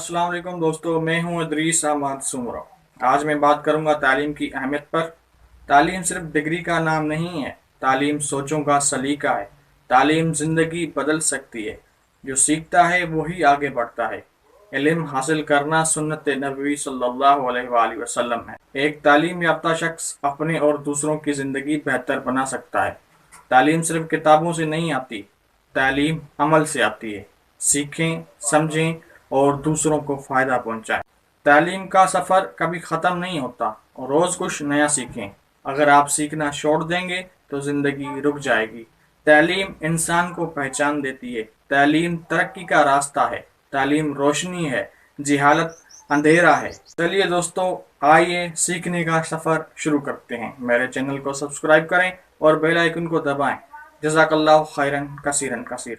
अस्सलाम वालेकुम दोस्तों, मैं हूं इदरीस अहमद सुमरा। आज मैं बात करूंगा तालीम की अहमियत पर। तालीम सिर्फ डिग्री का नाम नहीं है, तालीम सोचों का सलीका है। तालीम ज़िंदगी बदल सकती है, जो सीखता है वही आगे बढ़ता है। इल्म हासिल करना सुन्नत नबवी सल्लल्लाहु अलैहि वसल्लम है। एक तालीम याफ्ता शख्स अपने और दूसरों की ज़िंदगी बेहतर बना सकता है। तालीम सिर्फ किताबों से नहीं आती, तालीम अमल से आती है। सीखें, समझें और दूसरों को फ़ायदा पहुंचाएं। तालीम का सफ़र कभी ख़त्म नहीं होता और रोज़ कुछ नया सीखें। अगर आप सीखना छोड़ देंगे तो ज़िंदगी रुक जाएगी। तालीम इंसान को पहचान देती है। तालीम तरक्की का रास्ता है। तालीम रोशनी है, जिहालत अंधेरा है। चलिए दोस्तों, आइए सीखने का सफ़र शुरू करते हैं। मेरे चैनल को सब्सक्राइब करें और बेल आइकन को दबाएं। जज़ाकल्लाहु खैरन कसीरन कसीर।